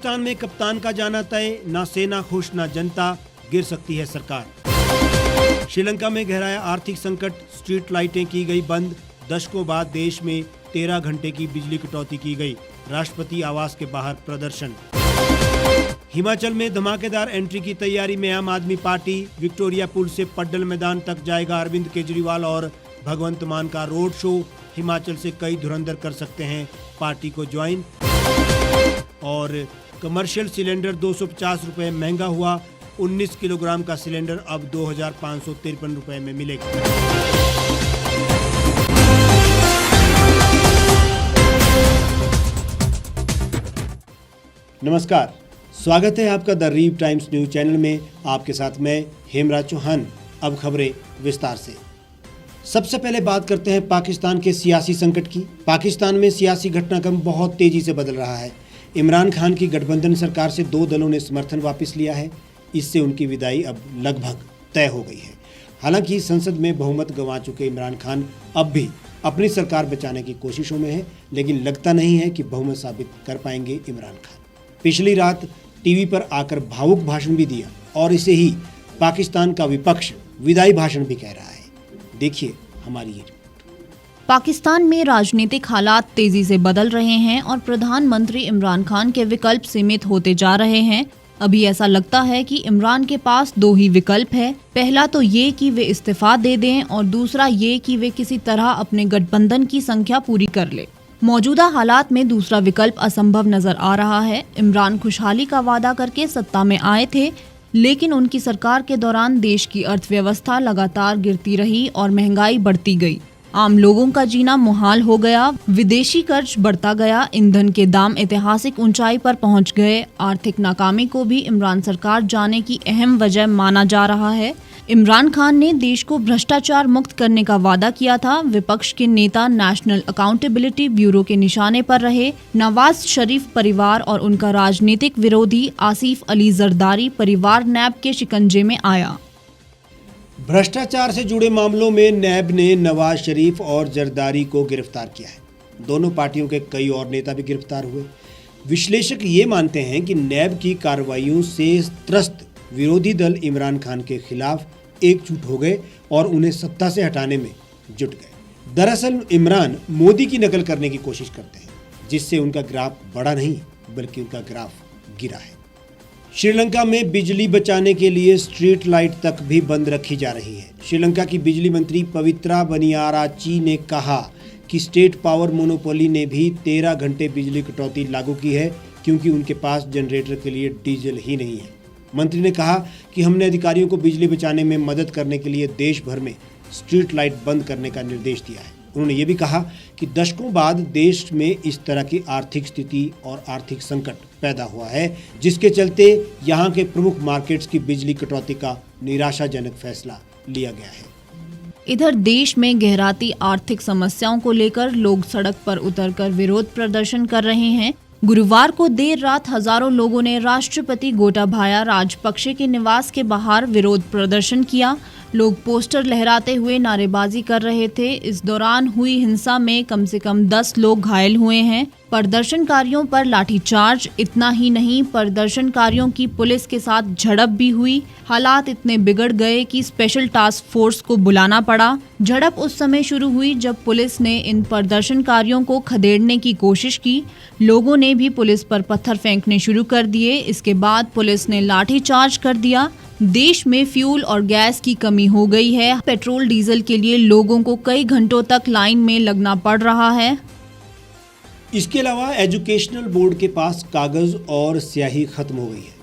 पाकिस्तान में कप्तान का जाना तय, ना सेना खुश ना जनता, गिर सकती है सरकार। श्रीलंका में गहराया आर्थिक संकट, स्ट्रीट लाइटें की गई बंद, दशकों बाद देश में 13 घंटे की बिजली कटौती की गई, राष्ट्रपति आवास के बाहर प्रदर्शन। हिमाचल में धमाकेदार एंट्री की तैयारी में आम आदमी पार्टी, विक्टोरिया पुल से पड्डल मैदान तक जाएगा अरविंद केजरीवाल और भगवंत मान का रोड शो। हिमाचल से कई धुरंधर कर सकते हैं पार्टी को ज्वाइन। और कमर्शियल सिलेंडर 250 रुपए महंगा हुआ, 19 किलोग्राम का सिलेंडर अब 2553 रुपए में मिलेगा। नमस्कार, स्वागत है आपका द रीव टाइम्स न्यूज चैनल में। आपके साथ मैं हेमराज चौहान। अब खबरें विस्तार से। सबसे पहले बात करते हैं पाकिस्तान के सियासी संकट की। पाकिस्तान में सियासी घटनाक्रम बहुत तेजी से बदल रहा है। इमरान खान की गठबंधन सरकार से 2 दलों ने समर्थन वापस लिया है। इससे उनकी विदाई अब लगभग तय हो गई है। हालांकि संसद में बहुमत गंवा चुके इमरान खान अब भी अपनी सरकार बचाने की कोशिशों में है, लेकिन लगता नहीं है कि बहुमत साबित कर पाएंगे इमरान खान। पिछली रात टीवी पर आकर भावुक भाषण भी दिया और इसे ही पाकिस्तान का विपक्ष विदाई भाषण भी कह रहा है। देखिए हमारी ये रिपोर्ट। पाकिस्तान में राजनीतिक हालात तेजी से बदल रहे हैं और प्रधानमंत्री इमरान खान के विकल्प सीमित होते जा रहे हैं। अभी ऐसा लगता है कि इमरान के पास 2 ही विकल्प है। पहला तो ये कि वे इस्तीफा दे दें और दूसरा ये कि वे किसी तरह अपने गठबंधन की संख्या पूरी कर ले। मौजूदा हालात में दूसरा विकल्प असंभव नजर आ रहा है। इमरान खुशहाली का वादा करके सत्ता में आए थे, लेकिन उनकी सरकार के दौरान देश की अर्थव्यवस्था लगातार गिरती रही और महंगाई बढ़ती गई। आम लोगों का जीना मुहाल हो गया, विदेशी कर्ज बढ़ता गया, ईंधन के दाम ऐतिहासिक ऊंचाई पर पहुंच गए। आर्थिक नाकामी को भी इमरान सरकार जाने की अहम वजह माना जा रहा है। इमरान खान ने देश को भ्रष्टाचार मुक्त करने का वादा किया था। विपक्ष के नेता नेशनल अकाउंटेबिलिटी ब्यूरो के निशाने पर रहे। नवाज शरीफ परिवार और उनका राजनीतिक विरोधी आसिफ अली जरदारी परिवार नैब के शिकंजे में आया। भ्रष्टाचार से जुड़े मामलों में नैब ने नवाज शरीफ और जरदारी को गिरफ्तार किया है। दोनों पार्टियों के कई और नेता भी गिरफ्तार हुए। विश्लेषक ये मानते हैं कि नैब की कार्रवाइयों से त्रस्त विरोधी दल इमरान खान के खिलाफ एकजुट हो गए और उन्हें सत्ता से हटाने में जुट गए। दरअसल इमरान मोदी की नकल करने की कोशिश करते हैं, जिससे उनका ग्राफ बढ़ा नहीं बल्कि उनका ग्राफ गिरा है। श्रीलंका में बिजली बचाने के लिए स्ट्रीट लाइट तक भी बंद रखी जा रही है। श्रीलंका की बिजली मंत्री पवित्रा बनियाराची ने कहा कि स्टेट पावर मोनोपोली ने भी 13 घंटे बिजली कटौती लागू की है, क्योंकि उनके पास जनरेटर के लिए डीजल ही नहीं है। मंत्री ने कहा कि हमने अधिकारियों को बिजली बचाने में मदद करने के लिए देश भर में स्ट्रीट लाइट बंद करने का निर्देश दिया है। उन्होंने ये भी कहा कि दशकों बाद देश में इस तरह की आर्थिक स्थिति और आर्थिक संकट पैदा हुआ है, जिसके चलते यहाँ के प्रमुख मार्केट्स की बिजली कटौती का निराशाजनक फैसला लिया गया है। इधर देश में गहराती आर्थिक समस्याओं को लेकर लोग सड़क पर उतरकर विरोध प्रदर्शन कर रहे हैं। गुरुवार को देर रात हजारों लोगों ने राष्ट्रपति गोटाबाया राजपक्षे के निवास के बाहर विरोध प्रदर्शन किया। लोग पोस्टर लहराते हुए नारेबाजी कर रहे थे। इस दौरान हुई हिंसा में कम से कम 10 लोग घायल हुए हैं। प्रदर्शनकारियों पर लाठीचार्ज, इतना ही नहीं प्रदर्शनकारियों की पुलिस के साथ झड़प भी हुई। हालात इतने बिगड़ गए कि स्पेशल टास्क फोर्स को बुलाना पड़ा। झड़प उस समय शुरू हुई जब पुलिस ने इन प्रदर्शनकारियों को खदेड़ने की कोशिश की। लोगों ने भी पुलिस पर पत्थर फेंकने शुरू कर दिए। इसके बाद पुलिस ने लाठीचार्ज कर दिया। देश में फ्यूल और गैस की कमी हो गई है। पेट्रोल डीजल के लिए लोगों को कई घंटों तक लाइन में लगना पड़ रहा है। इसके अलावा एजुकेशनल बोर्ड के पास कागज और स्याही खत्म हो गई है,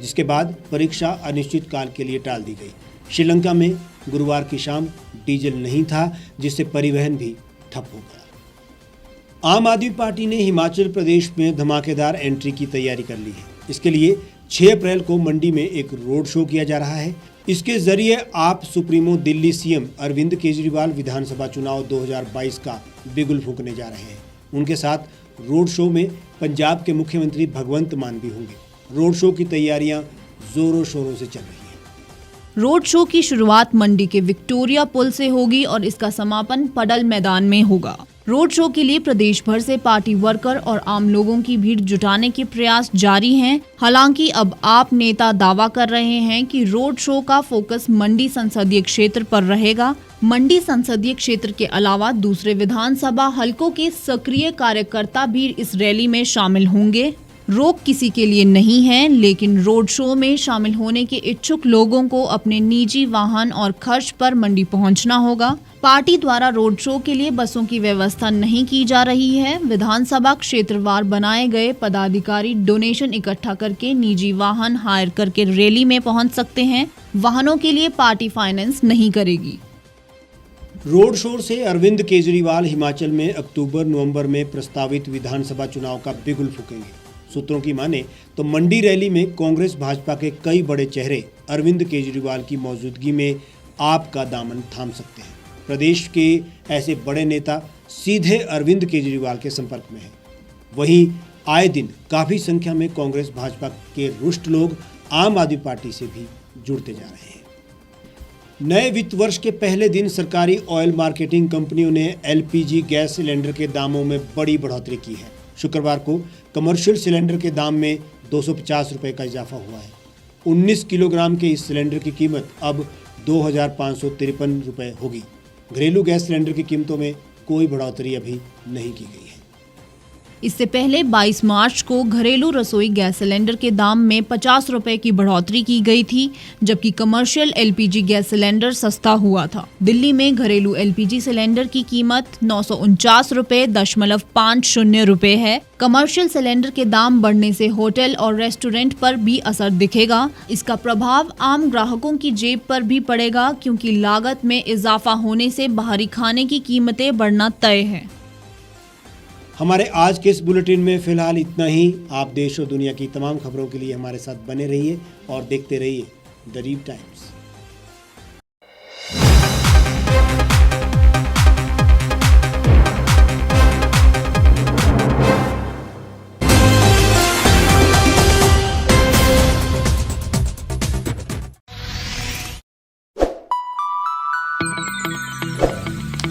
जिसके बाद परीक्षा अनिश्चित काल के लिए टाल दी गई। श्रीलंका में गुरुवार की शाम डीजल नहीं था, जिससे परिवहन भी ठप हो गया। आम आदमी पार्टी ने हिमाचल प्रदेश में धमाकेदार एंट्री की तैयारी कर ली है। इसके लिए 6 अप्रैल को मंडी में एक रोड शो किया जा रहा है। इसके जरिए आप सुप्रीमो दिल्ली सीएम अरविंद केजरीवाल विधानसभा चुनाव 2022 का बिगुल फूंकने जा रहे हैं। उनके साथ रोड शो में पंजाब के मुख्यमंत्री भगवंत मान भी होंगे। रोड शो की तैयारियां जोरों शोरों से चल रही हैं। रोड शो की शुरुआत मंडी के विक्टोरिया पुल से होगी और इसका समापन पडल मैदान में होगा। रोड शो के लिए प्रदेश भर से पार्टी वर्कर और आम लोगों की भीड़ जुटाने के प्रयास जारी हैं। हालांकि अब आप नेता दावा कर रहे हैं कि रोड शो का फोकस मंडी संसदीय क्षेत्र पर रहेगा। मंडी संसदीय क्षेत्र के अलावा दूसरे विधानसभा हलकों के सक्रिय कार्यकर्ता भी इस रैली में शामिल होंगे। रोक किसी के लिए नहीं है, लेकिन रोड शो में शामिल होने के इच्छुक लोगों को अपने निजी वाहन और खर्च पर मंडी पहुंचना होगा। पार्टी द्वारा रोड शो के लिए बसों की व्यवस्था नहीं की जा रही है। विधानसभा क्षेत्रवार बनाए गए पदाधिकारी डोनेशन इकट्ठा करके निजी वाहन हायर करके रैली में पहुंच सकते हैं। वाहनों के लिए पार्टी फाइनेंस नहीं करेगी। रोड शो से अरविंद केजरीवाल हिमाचल में अक्टूबर-नवंबर में प्रस्तावित विधानसभा चुनाव का बिगुल फूकेंगे। सूत्रों की माने तो मंडी रैली में कांग्रेस भाजपा के कई बड़े चेहरे अरविंद केजरीवाल की मौजूदगी में आप का दामन थाम सकते हैं। प्रदेश के ऐसे बड़े नेता सीधे अरविंद केजरीवाल के संपर्क में हैं। वहीं आए दिन काफ़ी संख्या में कांग्रेस भाजपा के रुष्ट लोग आम आदमी पार्टी से भी जुड़ते जा रहे हैं। नए वित्त वर्ष के पहले दिन सरकारी ऑयल मार्केटिंग कंपनियों ने एलपीजी गैस सिलेंडर के दामों में बड़ी बढ़ोतरी की है। शुक्रवार को कमर्शियल सिलेंडर के दाम में 250 रुपये का इजाफा हुआ है। 19 किलोग्राम के इस सिलेंडर की कीमत अब 2,553 रुपये होगी। घरेलू गैस सिलेंडर की कीमतों में कोई बढ़ोतरी अभी नहीं की गई है। इससे पहले 22 मार्च को घरेलू रसोई गैस सिलेंडर के दाम में 50 रुपए की बढ़ोतरी की गई थी, जबकि कमर्शियल एलपीजी गैस सिलेंडर सस्ता हुआ था। दिल्ली में घरेलू एलपीजी सिलेंडर की कीमत 949.50 रुपए है। कमर्शियल सिलेंडर के दाम बढ़ने से होटल और रेस्टोरेंट पर भी असर दिखेगा। इसका प्रभाव आम ग्राहकों की जेब पर भी पड़ेगा, क्योंकि लागत में इजाफा होने से बाहरी खाने की कीमतें बढ़ना तय है। हमारे आज के इस बुलेटिन में फिलहाल इतना ही। आप देश और दुनिया की तमाम खबरों के लिए हमारे साथ बने रहिए और देखते रहिए द रीव टाइम्स।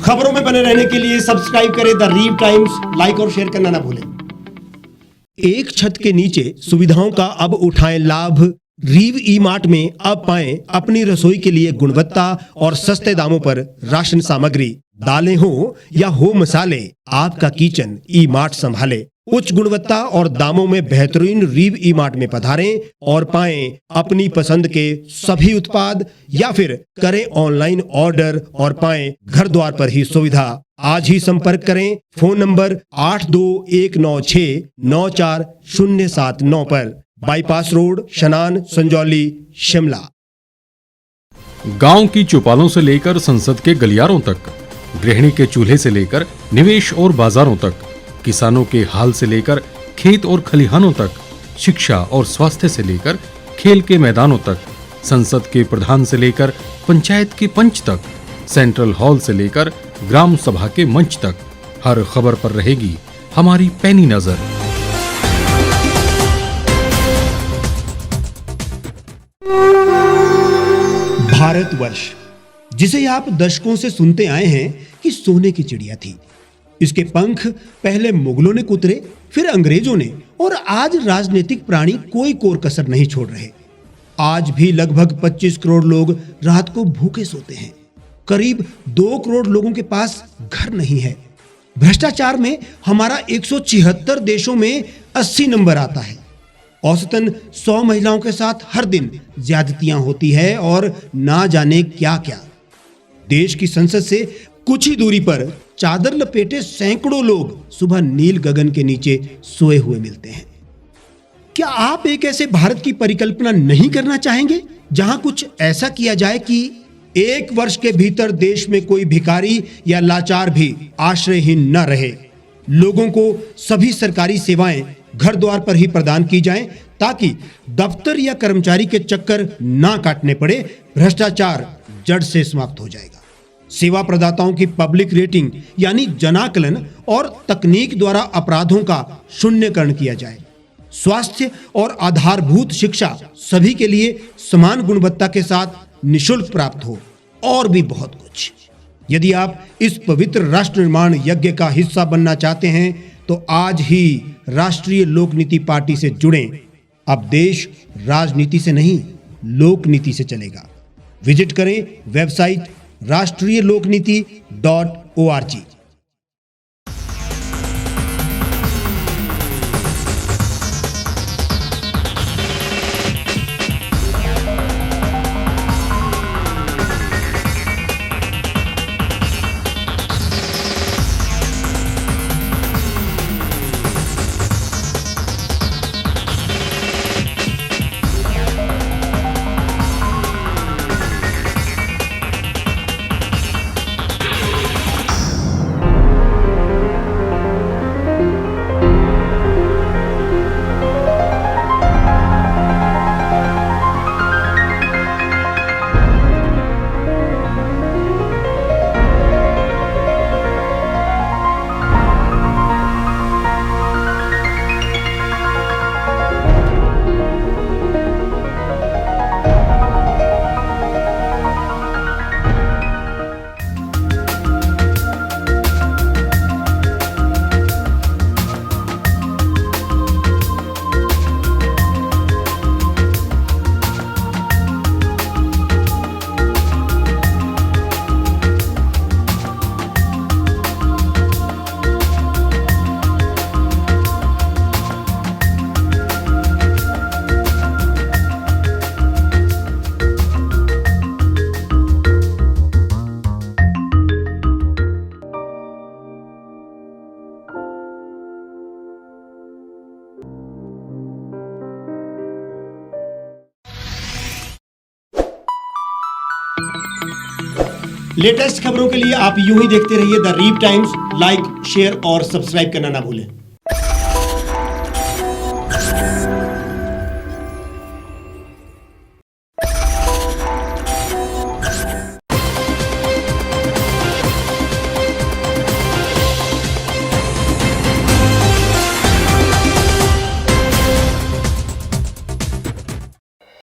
खबरों में बने रहने के लिए सब्सक्राइब करें द रीव टाइम्स, लाइक और शेयर करना ना भूलें। एक छत के नीचे सुविधाओं का अब उठाएं लाभ। रीव ई मार्ट में अब पाएं अपनी रसोई के लिए गुणवत्ता और सस्ते दामों पर राशन सामग्री। दालें हो या हो मसाले, आपका किचन ई मार्ट संभाले। उच्च गुणवत्ता और दामों में बेहतरीन रीव ई मार्ट में पधारें और पाएं अपनी पसंद के सभी उत्पाद, या फिर करें ऑनलाइन ऑर्डर और पाएं घर द्वार पर ही सुविधा। आज ही संपर्क करें फोन नंबर 8219694079 पर, बाईपास रोड, शनान, संजौली, शिमला। गांव की चौपालों से लेकर संसद के गलियारों तक, गृहिणी के चूल्हे से लेकर निवेश और बाजारों तक, किसानों के हाल से लेकर खेत और खलिहानों तक, शिक्षा और स्वास्थ्य से लेकर खेल के मैदानों तक, संसद के प्रधान से लेकर पंचायत के पंच तक, सेंट्रल हॉल से लेकर ग्राम सभा के मंच तक, हर खबर पर रहेगी हमारी पैनी नजर। भारतवर्ष, जिसे आप दशकों से सुनते आए हैं कि सोने की चिड़िया थी। इसके पंख पहले मुगलों ने कुतरे, फिर अंग्रेजों ने, और आज राजनीतिक प्राणी कोई कोर कसर नहीं छोड़ रहे। आज भी लगभग 25 करोड़ लोग रात को भूखे सोते हैं। करीब 2 करोड़ लोगों के पास घर नहीं है। भ्रष्टाचार में हमारा 176 देशों में 80 नंबर आता है। औसतन 100 महिलाओं के साथ हर दिन ज्यादतियां होती है और ना जाने क्या क्या। देश की संसद से कुछ ही दूरी पर चादर लपेटे सैकड़ों लोग सुबह नील गगन के नीचे सोए हुए मिलते हैं। क्या आप एक ऐसे भारत की परिकल्पना नहीं करना चाहेंगे जहां कुछ ऐसा किया जाए कि 1 वर्ष के भीतर देश में कोई भिखारी या लाचार भी आश्रयहीन न रहे? लोगों को सभी सरकारी सेवाएं घर द्वार पर ही प्रदान की जाएं, ताकि दफ्तर या कर्मचारी के चक्कर ना काटने पड़े। भ्रष्टाचार जड़ से समाप्त हो जाएगा। सेवा प्रदाताओं की पब्लिक रेटिंग यानी जनाकलन और तकनीक द्वारा अपराधों का शून्यकरण किया जाए। स्वास्थ्य और आधारभूत शिक्षा सभी के लिए समान गुणवत्ता के साथ निशुल्क प्राप्त हो, और भी बहुत कुछ। यदि आप इस पवित्र राष्ट्र निर्माण यज्ञ का हिस्सा बनना चाहते हैं तो आज ही राष्ट्रीय लोक नीति पार्टी से जुड़ें। अब देश राजनीति से नहीं, लोक नीति से चलेगा। विजिट करें वेबसाइट rashtriyalokniti.org। लेटेस्ट खबरों के लिए आप यूं ही देखते रहिए the reap times. Like, share और सब्सक्राइब करना ना भूलें।